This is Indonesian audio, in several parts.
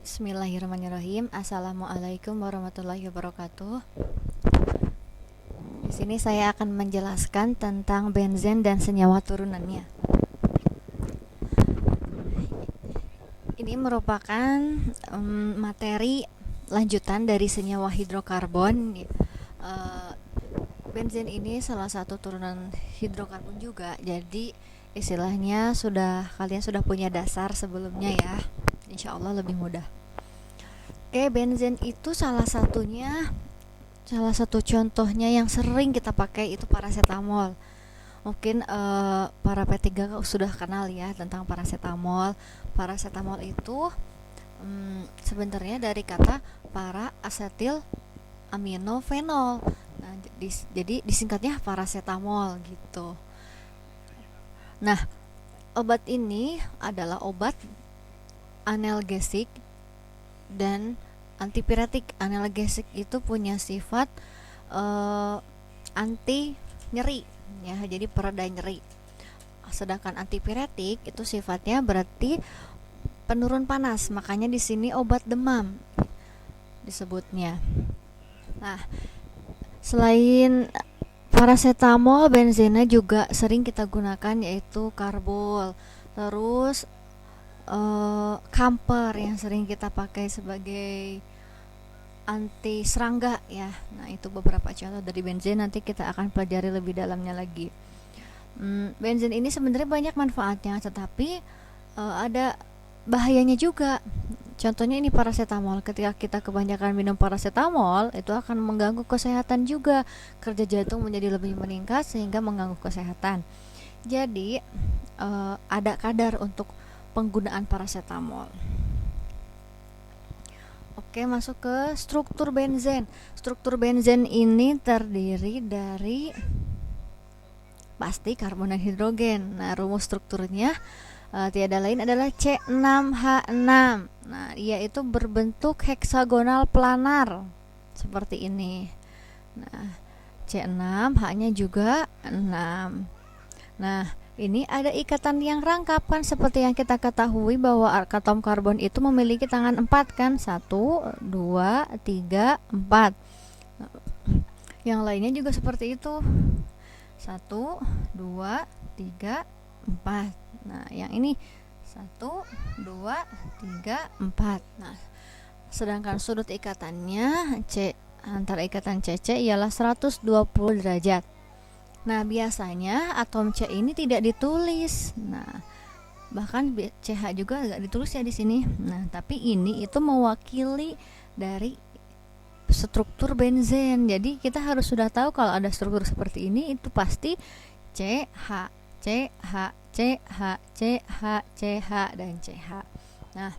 Bismillahirrahmanirrahim. Assalamualaikum warahmatullahi wabarakatuh. Di sini saya akan menjelaskan tentang benzen dan senyawa turunannya. Ini merupakan materi lanjutan dari senyawa hidrokarbon. Benzen ini salah satu turunan hidrokarbon juga. Jadi istilahnya kalian sudah punya dasar sebelumnya ya. Insya Allah lebih mudah. Benzen itu salah satu contohnya yang sering kita pakai itu paracetamol. Mungkin para P3 sudah kenal ya tentang paracetamol. Paracetamol itu sebenarnya dari kata para asetil aminofenol. Nah, jadi disingkatnya paracetamol gitu. Nah, obat ini adalah obat analgesik dan antipiretik. Analgesik itu punya sifat anti nyeri ya, jadi pereda nyeri. Sedangkan antipiretik itu sifatnya berarti penurun panas, makanya di sini obat demam disebutnya. Nah, selain paracetamol, benzena juga sering kita gunakan yaitu karbol. Terus camper yang sering kita pakai sebagai anti serangga ya. Nah, itu beberapa contoh dari benzen, nanti kita akan pelajari lebih dalamnya lagi. Benzen ini sebenarnya banyak manfaatnya, tetapi ada bahayanya juga. Contohnya ini paracetamol. Ketika kita kebanyakan minum paracetamol, itu akan mengganggu kesehatan juga. Kerja jantung menjadi lebih meningkat sehingga mengganggu kesehatan. Jadi ada kadar untuk penggunaan paracetamol. Oke, masuk ke struktur benzen. Struktur benzen ini terdiri dari pasti karbon dan hidrogen. Nah, rumus strukturnya tiada lain adalah C6H6. Nah, yaitu berbentuk heksagonal planar seperti ini. Nah, C6, H-nya juga 6. Nah, ini ada ikatan yang rangkap kan, seperti yang kita ketahui bahwa atom karbon itu memiliki tangan 4 kan, 1, 2, 3, 4. Yang lainnya juga seperti itu, 1, 2, 3, 4. Nah, yang ini 1, 2, 3, 4. Nah, sedangkan sudut ikatannya C antara ikatan CC ialah 120 derajat. Nah, biasanya atom C ini tidak ditulis. Nah, bahkan CH juga nggak ditulis ya di sini. Nah, tapi ini itu mewakili dari struktur benzen. Jadi kita harus sudah tahu kalau ada struktur seperti ini itu pasti CH, CH, CH, CH, CH, dan CH. Nah,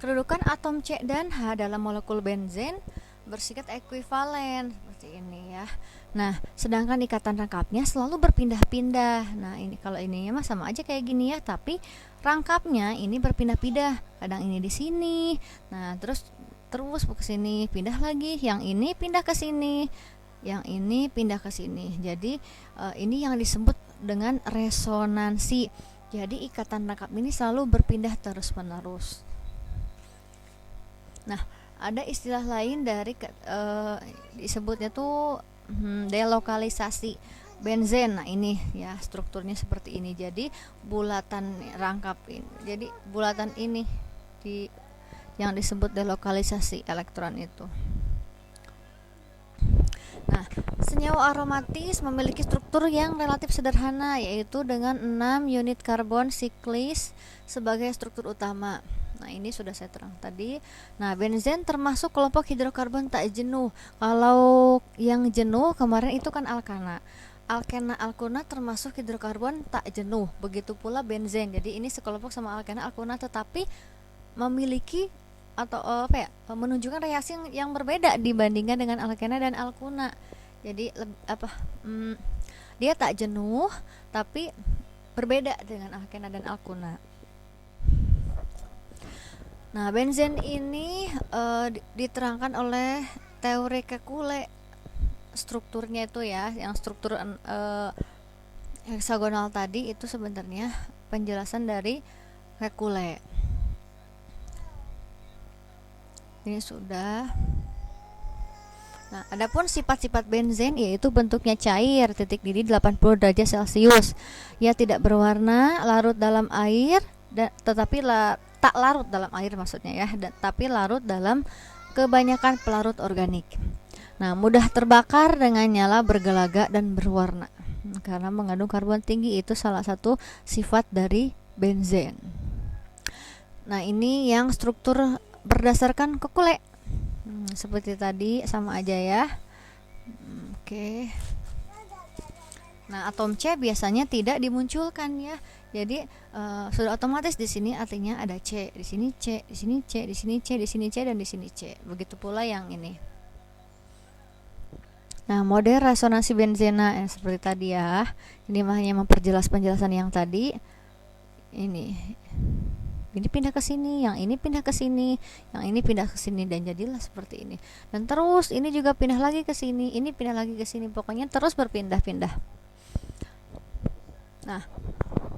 kedudukan atom C dan H dalam molekul benzen bersifat ekuivalen seperti ini ya. Nah, sedangkan ikatan rangkapnya selalu berpindah-pindah. Nah, ini kalau ininya mah sama aja kayak gini ya, tapi rangkapnya ini berpindah-pindah. Kadang ini di sini. Nah, terus ke sini, pindah lagi. Yang ini pindah ke sini. Yang ini pindah ke sini. Jadi, ini yang disebut dengan resonansi. Jadi, ikatan rangkap ini selalu berpindah terus-menerus. Nah, ada istilah lain dari disebutnya tuh delokalisasi benzen. Nah, ini ya strukturnya seperti ini. Jadi bulatan rangkap ini. Jadi bulatan ini yang disebut delokalisasi elektron itu. Nah, senyawa aromatis memiliki struktur yang relatif sederhana, yaitu dengan 6 unit karbon siklis sebagai struktur utama. Nah, ini sudah saya terang tadi. Nah, benzen termasuk kelompok hidrokarbon tak jenuh. Kalau yang jenuh kemarin itu kan alkana. Alkena alkuna termasuk hidrokarbon tak jenuh. Begitu pula benzen. Jadi ini sekelompok sama alkena alkuna, tetapi memiliki atau menunjukkan reaksi yang berbeda dibandingkan dengan alkena dan alkuna. Jadi dia tak jenuh tapi berbeda dengan alkena dan alkuna. Nah, benzen ini diterangkan oleh teori Kekulé. Strukturnya itu ya, yang struktur heksagonal tadi itu sebenarnya penjelasan dari Kekulé. Ini sudah. Nah, adapun sifat-sifat benzen yaitu bentuknya cair, titik didih 80 derajat Celcius. Ia tidak berwarna, larut dalam air, tak larut dalam air maksudnya ya, tapi larut dalam kebanyakan pelarut organik. Nah, mudah terbakar dengan nyala bergelaga dan berwarna. Karena mengandung karbon tinggi, itu salah satu sifat dari benzen. Nah, ini yang struktur berdasarkan kekule. Seperti tadi sama aja ya. Oke. Nah, atom C biasanya tidak dimunculkan ya. Jadi sudah otomatis di sini artinya ada C, di sini C, di sini C, di sini C, di sini C, dan di sini C. Begitu pula yang ini. Nah, model resonansi benzena seperti tadi ya. Ini hanya memperjelas penjelasan yang tadi. Ini pindah ke sini, yang ini pindah ke sini, yang ini pindah ke sini, dan jadilah seperti ini. Dan terus ini juga pindah lagi ke sini, ini pindah lagi ke sini, pokoknya terus berpindah-pindah. Nah,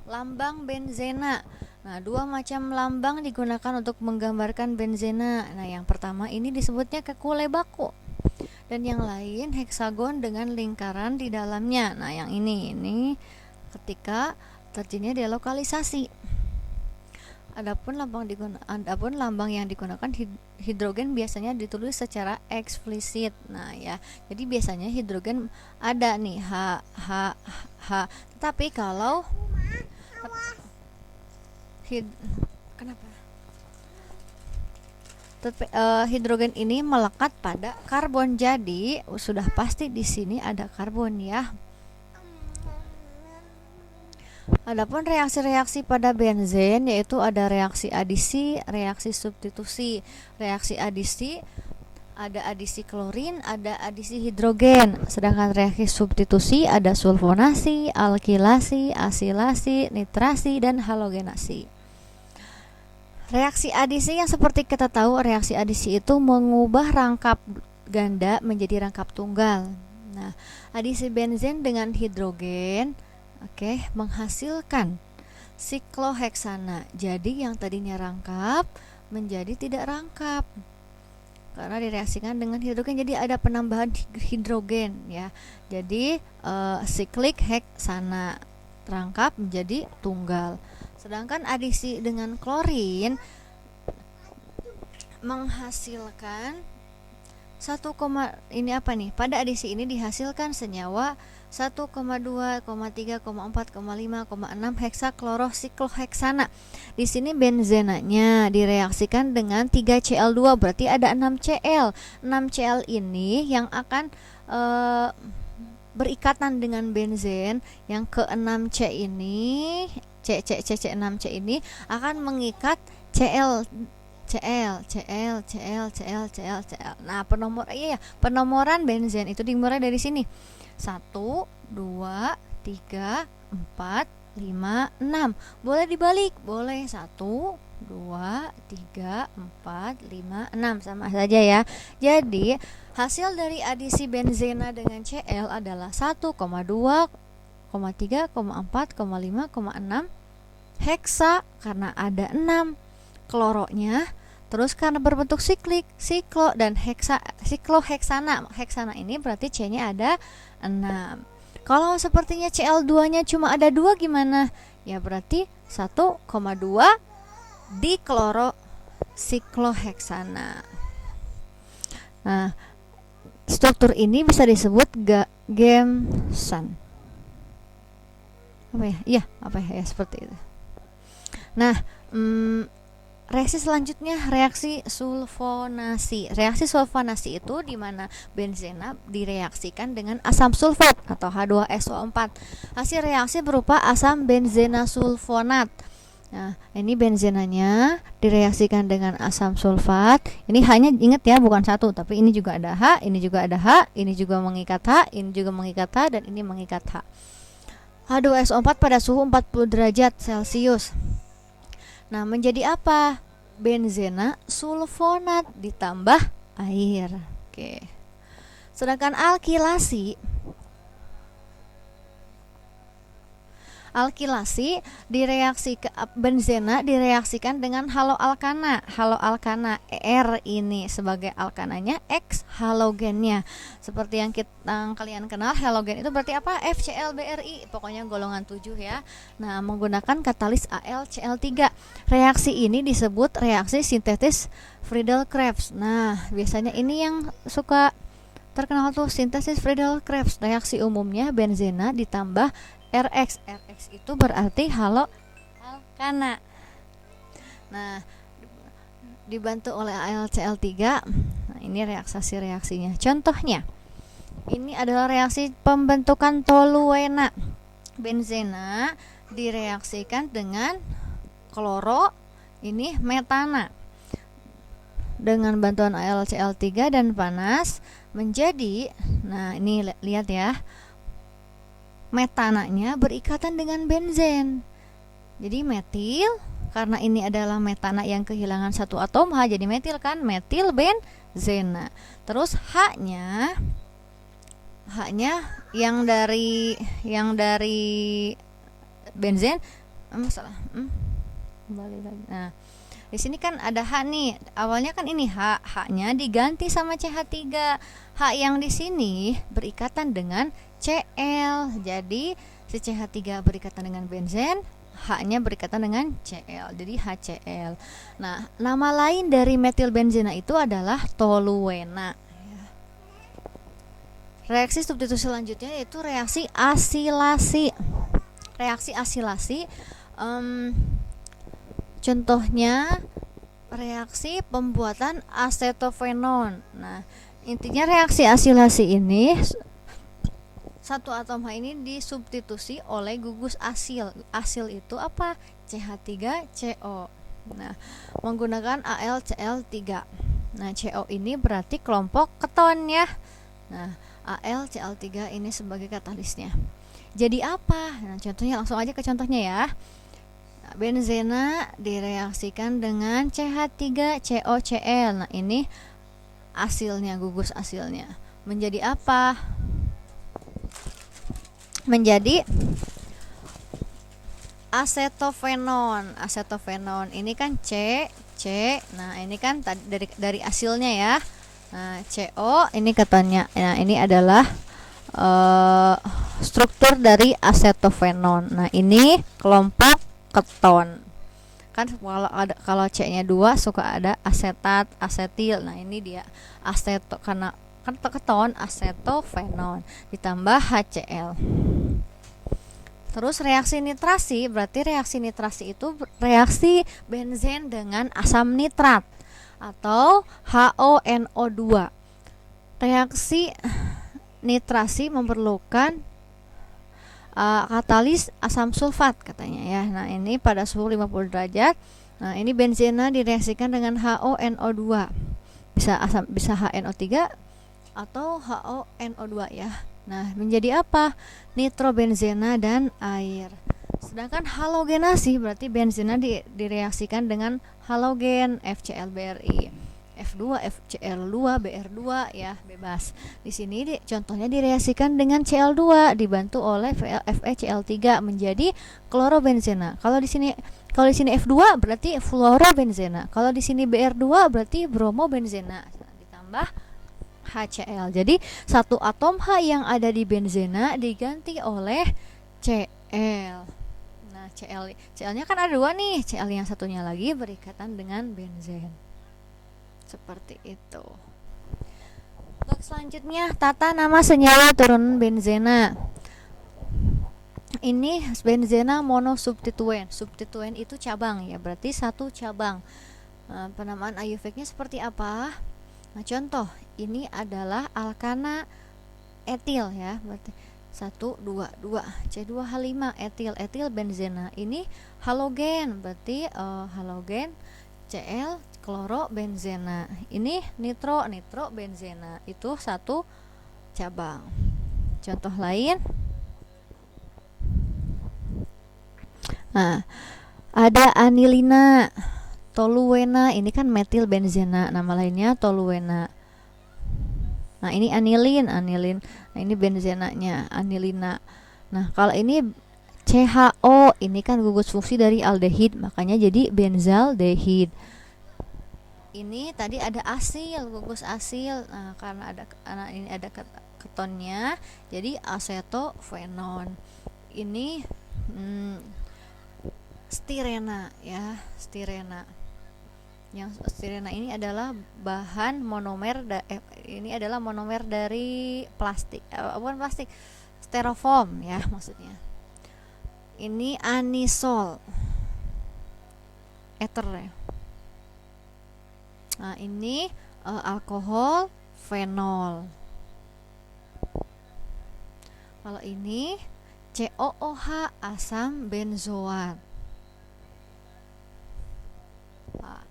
lambang benzena. Nah, dua macam lambang digunakan untuk menggambarkan benzena. Nah, yang pertama ini disebutnya kekule baku, dan yang lain heksagon dengan lingkaran di dalamnya. Nah, yang ini ketika terjadinya delokalisasi. Adapun lambang yang digunakan hidrogen biasanya ditulis secara eksplisit. Nah ya, jadi biasanya hidrogen ada nih H. Tetapi kalau kenapa? Hidrogen ini melekat pada karbon, jadi sudah pasti di sini ada karbon ya. Adapun reaksi-reaksi pada benzen yaitu ada reaksi adisi, reaksi substitusi. Reaksi adisi ada adisi klorin, ada adisi hidrogen. Sedangkan reaksi substitusi ada sulfonasi, alkilasi, asilasi, nitrasi, dan halogenasi. Reaksi adisi yang seperti kita tahu, reaksi adisi itu mengubah rangkap ganda menjadi rangkap tunggal. Nah, adisi benzen dengan hidrogen menghasilkan sikloheksana. Jadi yang tadinya rangkap menjadi tidak rangkap karena direaksikan dengan hidrogen, jadi ada penambahan hidrogen ya. Jadi siklik heksana, rangkap menjadi tunggal. Sedangkan adisi dengan klorin menghasilkan pada adisi ini dihasilkan senyawa 1,2, 3, 4, 5, 6 heksaklorosikloheksana. Di sini benzenanya direaksikan dengan 3Cl2, berarti ada 6Cl. 6Cl ini yang akan berikatan dengan benzen yang ke-6C ini, C6C ini akan mengikat Cl. Nah, penomoran benzen itu dimulai dari sini. 1, 2, 3, 4, 5, 6. Boleh dibalik, boleh 1, 2, 3, 4, 5, 6, sama saja ya. Jadi hasil dari adisi benzena dengan Cl adalah 1,2, 3, 4, 5, 6 heksa karena ada 6 kloronya, terus karena berbentuk siklo dan sikloheksana. Heksana ini berarti C-nya ada 6. Kalau sepertinya Cl2-nya cuma ada 2 gimana? Ya berarti 1,2 diklorosikloheksana. Nah, struktur ini bisa disebut gemsan. Seperti itu. Nah, reaksi selanjutnya reaksi sulfonasi. Reaksi sulfonasi itu di mana benzena direaksikan dengan asam sulfat atau H2SO4. Hasil reaksi berupa asam benzena sulfonat. Nah, ini benzenanya direaksikan dengan asam sulfat. Ini hanya ingat ya, bukan satu, tapi ini juga ada H, ini juga ada H, ini juga mengikat H, ini juga mengikat H, dan ini mengikat H. H2SO4 pada suhu 40 derajat Celcius. Nah, menjadi apa? Benzena sulfonat ditambah air. Oke. Sedangkan alkilasi Alkilasi benzena direaksikan dengan haloalkana. Haloalkana R ini sebagai alkananya, X halogennya. Seperti yang kalian kenal, halogen itu berarti apa? FClBrI, pokoknya golongan 7 ya. Nah, menggunakan katalis AlCl3. Reaksi ini disebut reaksi sintesis Friedel-Crafts. Nah, biasanya ini yang suka terkenal tuh, sintesis Friedel-Crafts. Reaksi umumnya benzena ditambah RX. RX itu berarti haloalkana. Nah, dibantu oleh AlCl3. Nah, ini reaksinya. Contohnya, ini adalah reaksi pembentukan toluena. Benzena direaksikan dengan kloro, ini metana. Dengan bantuan AlCl3 dan panas menjadi, nah ini lihat ya, metananya berikatan dengan benzen. Jadi metil, karena ini adalah metana yang kehilangan satu atom H, jadi metil kan, metil benzena. Terus H-nya yang dari benzen, kembali lagi. Nah, di sini kan ada H nih. Awalnya kan ini H-nya diganti sama CH3. H yang di sini berikatan dengan Cl. Jadi si CH3 berikatan dengan benzen, H-nya berikatan dengan Cl. Jadi HCl. Nah, nama lain dari metilbenzena itu adalah toluena. Reaksi substitusi selanjutnya yaitu reaksi asilasi. Reaksi asilasi, contohnya reaksi pembuatan asetofenon. Nah, intinya reaksi asilasi ini, satu atom H ini disubstitusi oleh gugus asil. Asil itu apa? CH3CO. Nah, menggunakan AlCl3. Nah, CO ini berarti kelompok keton ya. Nah, AlCl3 ini sebagai katalisnya. Jadi apa? Nah, contohnya langsung aja ke contohnya ya. Nah, benzena direaksikan dengan CH3COCl. Nah, ini asilnya, gugus asilnya. Menjadi apa? Menjadi asetofenon. Asetofenon ini kan C. Nah, ini kan dari asilnya ya. Nah, CO ini ketonnya. Nah, ini adalah struktur dari asetofenon. Nah, ini kelompok keton. Kan kalau C-nya 2 suka ada asetat, asetil. Nah, ini dia aseto, karena kan keton, asetofenon ditambah HCl. Terus reaksi nitrasi, berarti reaksi nitrasi itu reaksi benzen dengan asam nitrat atau HONO2. Reaksi nitrasi memerlukan katalis asam sulfat katanya ya. Nah, ini pada suhu 50 derajat. Nah, ini benzena direaksikan dengan HONO2. Bisa HNO3 atau HONO2 ya. Nah, menjadi apa? Nitrobenzena dan air. Sedangkan halogenasi berarti benzena direaksikan dengan halogen FClBrI, F2, FCl2, Br2 ya, bebas. Di sini contohnya direaksikan dengan Cl2 dibantu oleh FeCl3 menjadi klorobenzena. Kalau di sini F2 berarti fluorobenzena. Kalau di sini Br2 berarti bromobenzena. Ditambah HCl. Jadi satu atom H yang ada di benzena diganti oleh Cl. Nah, Cl-nya kan ada 2 nih. Cl yang satunya lagi berikatan dengan benzen. Seperti itu. Untuk selanjutnya, tata nama senyawa turunan benzena. Ini benzena monosubstituen. Substituen itu cabang ya, berarti satu cabang. Penamaan IUVEC-nya seperti apa? Nah, contoh ini adalah alkana etil ya, berarti 1, 2, 2 C2H5 etil benzena. Ini halogen, berarti halogen Cl klorobenzena. Ini nitrobenzena. Itu satu cabang. Contoh lain. Nah, ada anilina, toluena. Ini kan metil benzena, nama lainnya toluena. Nah, ini anilin. Nah, ini benzenanya, anilina. Nah, kalau ini CHO. Ini kan gugus fungsi dari aldehid, makanya jadi benzaldehid. Ini tadi ada asil, gugus asil. Nah, karena ini ada ketonnya, jadi acetofenon. Ini stirena ya, stirena. Yang stirena ini adalah bahan monomer ini adalah monomer dari plastik, bukan plastik, styrofoam ya maksudnya. Ini anisol, ether ya. Nah, ini alkohol fenol. Kalau ini COOH, asam benzoat. Nah,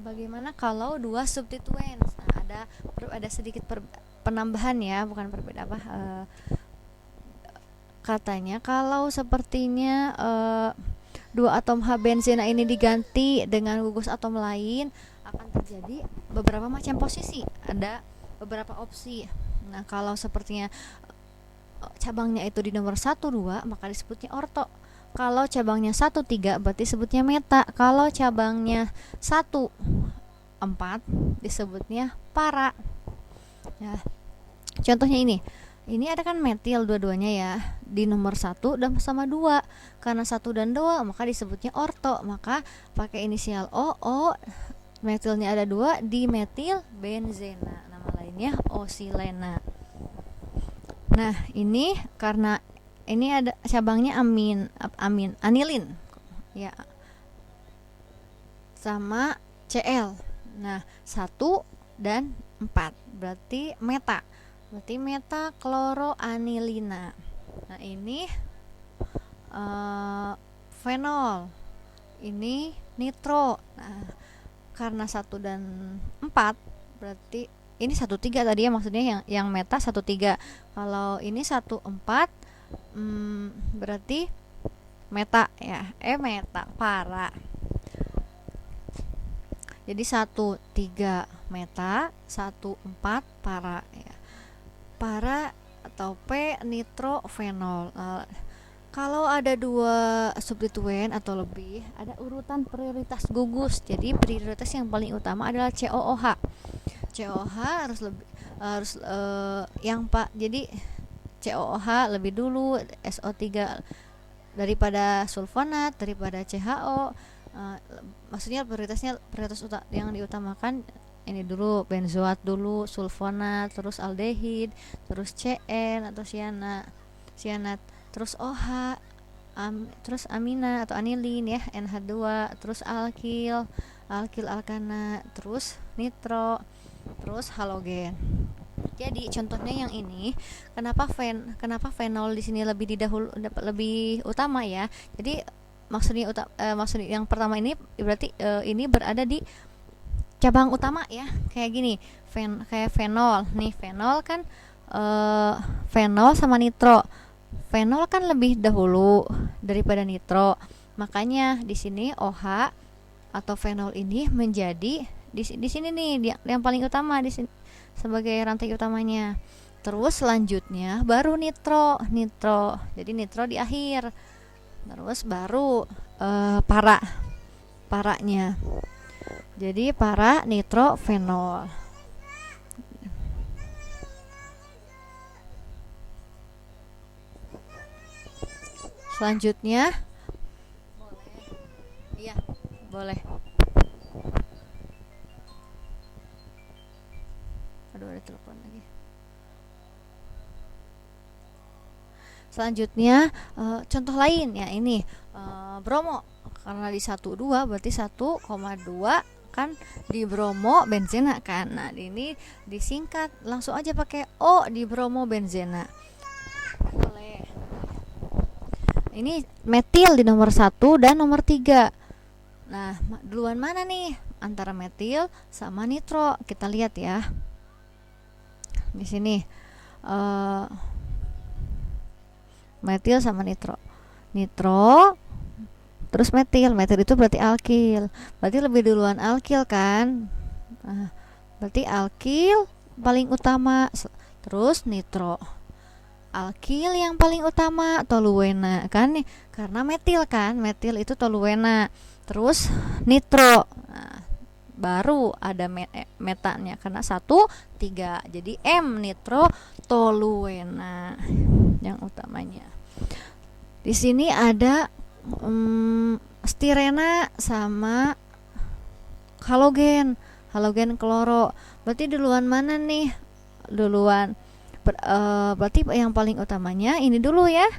bagaimana kalau dua substituents? Nah, ada sedikit penambahan ya, bukan perbedaan apa. Katanya kalau sepertinya dua atom H benzena ini diganti dengan gugus atom lain, akan terjadi beberapa macam posisi, ada beberapa opsi. Nah, kalau sepertinya cabangnya itu di nomor 1, 2, maka disebutnya orto. Kalau cabangnya 1, 3 berarti disebutnya meta. Kalau cabangnya 1, 4 disebutnya para. Ya. Contohnya ini ada kan metil dua-duanya ya, di nomor 1 dan sama 2. Karena 1 dan 2 maka disebutnya orto. Maka pakai inisial O, metilnya ada 2, dimetil benzena, nama lainnya osilena. Nah, ini karena ini ada cabangnya anilin ya, sama Cl. Nah, 1 dan 4 berarti meta, kloroanilina. Nah, ini fenol, ini nitro. Nah, karena 1 dan 4 berarti ini 1, 3 tadi ya, maksudnya yang meta 1, 3. Kalau ini 1, 4 berarti meta ya, meta para. Jadi 1, 3 meta, 1, 4 para ya. Para atau P nitrofenol. Kalau ada 2 substituen atau lebih, ada urutan prioritas gugus. Jadi prioritas yang paling utama adalah COOH. COOH harus yang Pak. Jadi COOH lebih dulu, SO3 daripada sulfonat, daripada CHO. Maksudnya prioritas yang diutamakan ini dulu, benzoat dulu, sulfonat, terus aldehid, terus CN atau cyanat, terus OH, terus amina atau anilin ya, NH2, terus alkil alkana, terus nitro, terus halogen. Jadi contohnya yang ini, kenapa fenol di sini lebih utama ya. Jadi maksudnya yang pertama ini berarti ini berada di cabang utama ya, kayak gini, kayak fenol nih. Fenol kan fenol sama nitro. Fenol kan lebih dahulu daripada nitro, makanya di sini OH atau fenol ini menjadi di sini nih yang paling utama di sini sebagai rantai utamanya. Terus selanjutnya baru nitro. Jadi nitro di akhir. Terus baru paranya. Jadi para nitrofenol. Selanjutnya iya, boleh. Aduh, ada telepon lagi. Selanjutnya contoh lain ya, ini bromo. Karena di 1,2 berarti 1,2 kan di bromo benzena kan. Nah, ini disingkat langsung aja pakai O, di bromo benzena. Boleh. Ini metil di nomor 1 dan nomor 3. Nah, duluan mana nih antara metil sama nitro? Kita lihat ya. Di sini metil sama nitro, terus metil itu berarti alkil, berarti lebih duluan alkil kan. Berarti alkil paling utama, terus nitro. Alkil yang paling utama toluena kan nih, karena metil kan, metil itu toluena. Terus nitro, nah, baru ada metanya karena 1,3, jadi M nitro toluena yang utamanya. Di sini ada stirena sama halogen, halogen kloro. Berarti duluan mana nih? Duluan berarti yang paling utamanya ini dulu ya,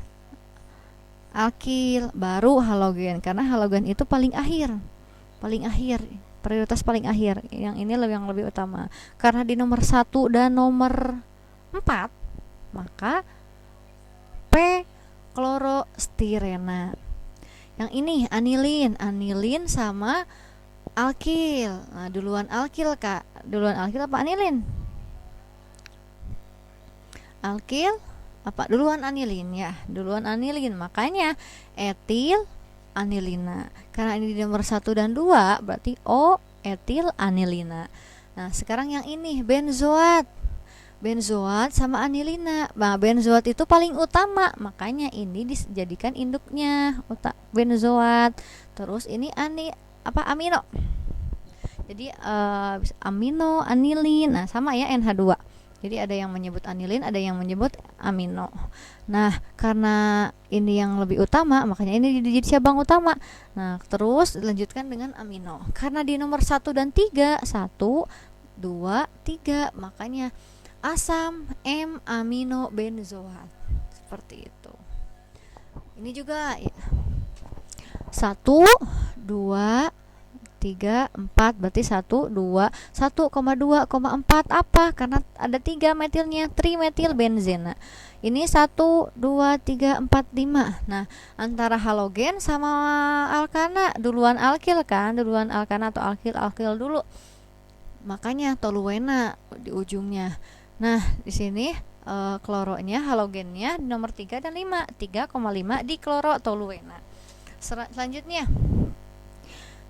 alkil, baru halogen, karena halogen itu paling akhir, prioritas paling akhir. Yang ini yang lebih utama karena di nomor 1 dan nomor 4, maka P klorostirena. Yang ini anilin sama alkil. Nah, duluan alkil Kak, duluan alkil apa anilin? Alkil apa duluan anilin ya, duluan anilin, makanya etil anilina. Karena ini di nomor 1 dan 2 berarti O etil anilina. Nah, sekarang yang ini benzoat. Benzoat sama anilina. Nah, benzoat itu paling utama, makanya ini dijadikan induknya benzoat. Terus ini amino. Jadi amino, anilin. Nah, sama ya NH2. Jadi ada yang menyebut anilin, ada yang menyebut amino. Nah, karena ini yang lebih utama, makanya ini jadi cabang utama. Nah, terus lanjutkan dengan amino. Karena di nomor 1 dan 3, 1, 2, 3, makanya asam M amino benzoat. Seperti itu. Ini juga ya. 1, 2, 3, 4, berarti 1,2, 1,2,4 apa? Karena ada 3 metilnya, trimetil benzena. Ini 1, 2, 3, 4, 5. Nah, antara halogen sama alkana, duluan alkil kan, duluan alkana atau alkil dulu. Makanya toluena di ujungnya. Nah, di sini kloronya, halogennya di nomor 3 dan 5, 3,5 di kloro toluena. Selanjutnya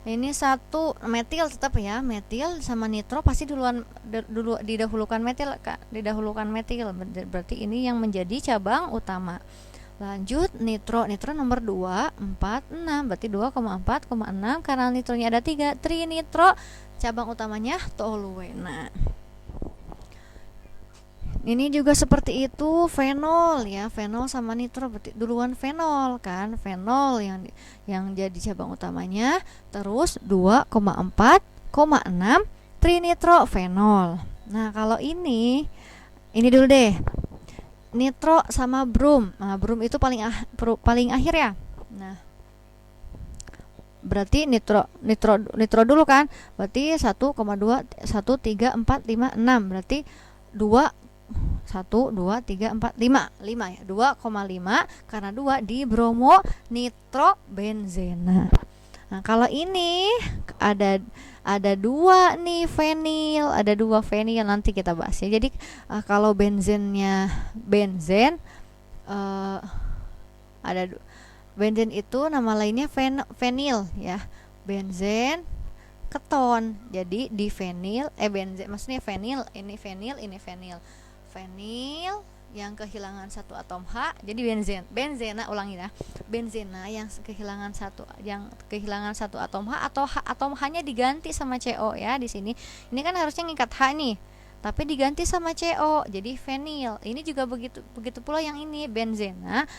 ini 1 metil, tetap ya, metil sama nitro pasti dulu didahulukan metil Kak, didahulukan metil, berarti ini yang menjadi cabang utama. Lanjut nitro nomor 2, 4, 6, berarti 2,4,6 karena nitronya ada 3, trinitro, cabang utamanya toluena. Ini juga seperti itu, fenol ya, fenol sama nitro, berarti duluan fenol kan, fenol yang jadi cabang utamanya. Terus 2,4,6 trinitrofenol. Nah, kalau ini dulu deh, nitro sama brum. Nah, brum itu paling akhir ya. Nah, berarti nitro dulu kan, berarti 1,2, 1, 3, 4, 5, 6, berarti 2, 1, 2, 3, 4, 5 ya, 2,5 karena 2 di bromo nitrobenzena. Nah, kalau ini ada 2 nih fenil, ada 2 fenil, nanti kita bahas ya. Jadi kalau benzen ada benzen itu nama lainnya fenil ya, benzen keton. Jadi di fenil benzen maksudnya fenil, ini fenil yang kehilangan 1 atom H jadi benzena ulangi ya, benzena yang kehilangan 1 atom H atau atom H-nya diganti sama CO ya. Di sini ini kan harusnya ngikat H nih, tapi diganti sama CO jadi fenil. Ini juga begitu pula yang ini benzena,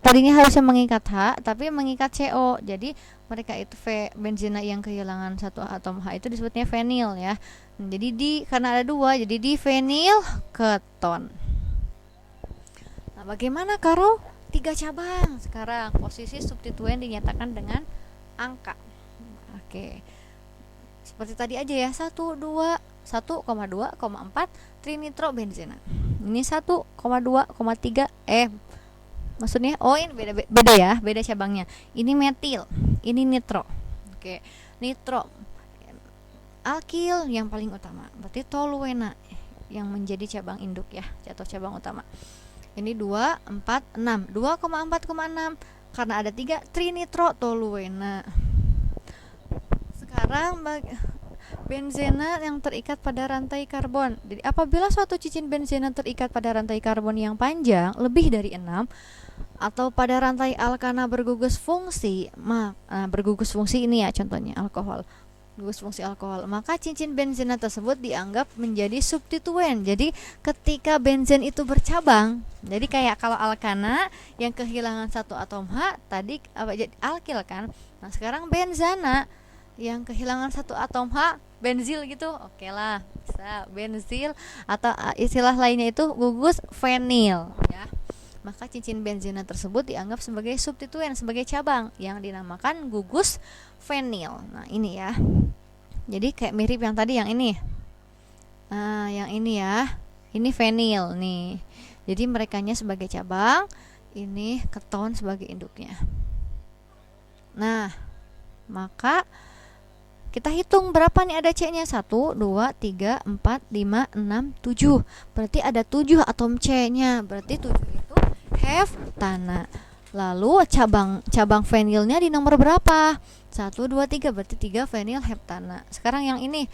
tadinya harusnya mengikat H tapi mengikat CO, jadi mereka itu benzena yang kehilangan 1 atom H itu disebutnya fenil ya. Jadi karena ada 2 jadi di fenil keton. Nah, bagaimana karo 3 cabang? Sekarang posisi substituen dinyatakan dengan angka. Oke. Seperti tadi aja ya, 1,2,4 trinitrobenzena. Ini 1,2,3 maksudnya ini beda ya, beda cabangnya. Ini metil, ini nitro. Oke. Nitro alkil yang paling utama, berarti toluena yang menjadi cabang induk ya, atau cabang utama. Ini 2,4,6 karena ada 3 trinitrotoluena. Sekarang Benzena yang terikat pada rantai karbon. Jadi apabila suatu cincin benzena terikat pada rantai karbon yang panjang lebih dari 6 atau pada rantai alkana bergugus fungsi, bergugus fungsi ini ya contohnya alkohol. Gugus fungsi alkohol, maka cincin benzena tersebut dianggap menjadi substituen. Jadi ketika benzen itu bercabang, jadi kayak kalau alkana yang kehilangan satu atom H tadi jadi alkil kan. Nah, sekarang benzana yang kehilangan satu atom H, benzil gitu, oke lah, bisa benzil, atau istilah lainnya itu gugus fenil ya. Maka cincin benzena tersebut dianggap sebagai substituen, sebagai cabang yang dinamakan gugus fenil. Nah ini ya, jadi kayak mirip yang tadi yang ini. Nah yang ini ya, ini fenil nih, jadi merekanya sebagai cabang, ini keton sebagai induknya. Nah maka kita hitung berapa nih ada C-nya, 1, 2, 3, 4, 5, 6, 7. Berarti ada 7 atom C-nya. Berarti 7 itu heftana. Lalu cabang fenilnya di nomor berapa? 1, 2, 3, berarti 3 fenil heftana. Sekarang yang ini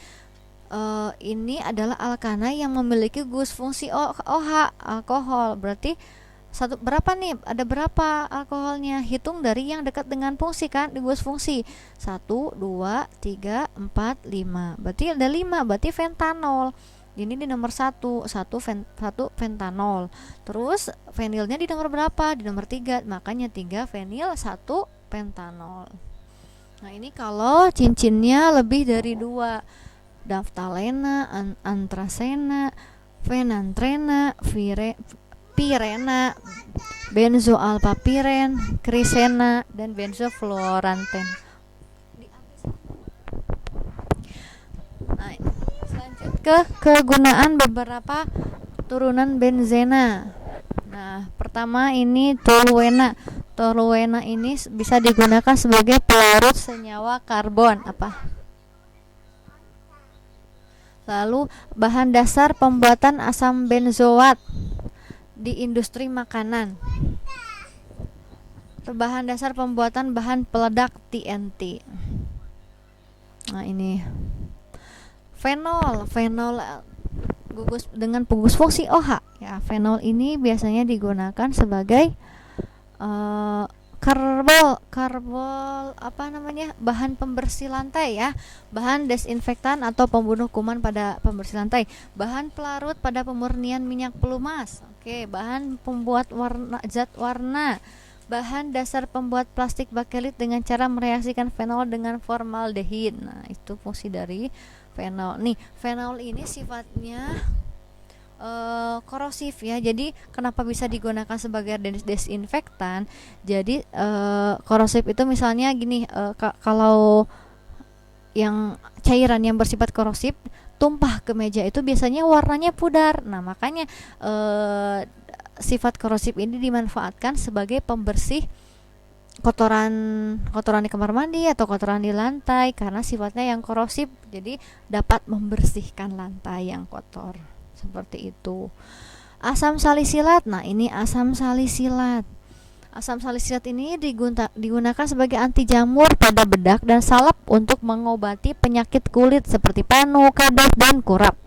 adalah alkana yang memiliki gugus fungsi OH, alkohol. Berarti berapa nih? Ada berapa alkoholnya? Hitung dari yang dekat dengan fungsi kan, di gugus fungsi. 1, 2, 3, 4, 5. Berarti ada 5, berarti fentanol. Ini di nomor 1 fentanol. Terus fenilnya di nomor berapa? Di nomor 3. Makanya 3 fenil 1 pentanol. Nah, ini kalau cincinnya lebih dari 2. Daftalena, antrasena, fenantrena, pirena, benzoalpapiren, krisena, dan benzofluoranten. Nah, selanjut ke kegunaan beberapa turunan benzena. Nah, pertama ini toluena. Toluena ini bisa digunakan sebagai pelarut senyawa karbon. Lalu bahan dasar pembuatan asam benzoat di industri makanan. Bahan dasar pembuatan bahan peledak TNT. Nah, ini fenol gugus dengan gugus fungsi OH ya. Fenol ini biasanya digunakan sebagai bahan pembersih lantai ya, bahan desinfektan atau pembunuh kuman pada pembersih lantai, bahan pelarut pada pemurnian minyak pelumas, bahan pembuat zat warna, bahan dasar pembuat plastik bakelit dengan cara mereaksikan fenol dengan formaldehid. Nah, itu fungsi dari fenol. Nih, fenol ini sifatnya korosif ya. Jadi kenapa bisa digunakan sebagai desinfektan? Jadi korosif itu misalnya gini, kalau yang cairan yang bersifat korosif tumpah ke meja itu biasanya warnanya pudar. Nah, makanya sifat korosif ini dimanfaatkan sebagai pembersih kotoran di kamar mandi atau kotoran di lantai karena sifatnya yang korosif, jadi dapat membersihkan lantai yang kotor. Seperti itu. Asam salisilat. Nah, ini asam salisilat. Asam salisilat ini digunakan sebagai anti jamur pada bedak dan salep untuk mengobati penyakit kulit seperti panu, kadal, dan kurap.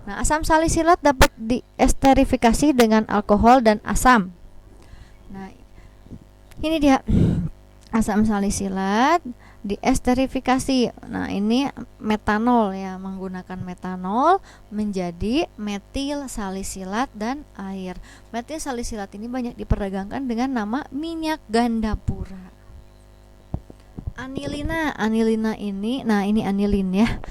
Nah, asam salisilat dapat diesterifikasi dengan alkohol dan asam. Nah, ini dia asam salisilat diesterifikasi. Nah, ini metanol ya, menggunakan metanol menjadi metil salisilat dan air. Metil salisilat ini banyak diperdagangkan dengan nama minyak gandapura. Anilina ini, nah ini anilin ya.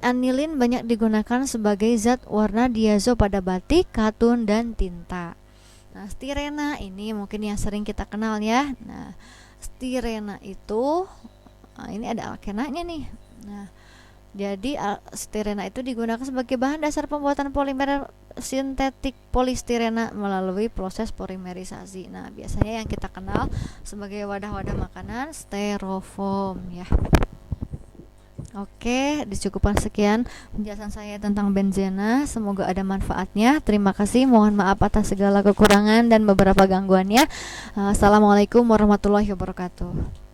Anilin banyak digunakan sebagai zat warna diazo pada batik, katun, dan tinta. Nah, stirena ini mungkin yang sering kita kenal ya. Nah, stirena itu ini ada alkenanya nih. Nah, jadi stirena itu digunakan sebagai bahan dasar pembuatan polimer sintetik polistirena melalui proses polimerisasi. Nah, biasanya yang kita kenal sebagai wadah-wadah makanan styrofoam ya. Oke, dicukupkan sekian penjelasan saya tentang benzena. Semoga ada manfaatnya. Terima kasih. Mohon maaf atas segala kekurangan dan beberapa gangguannya. Assalamualaikum warahmatullahi wabarakatuh.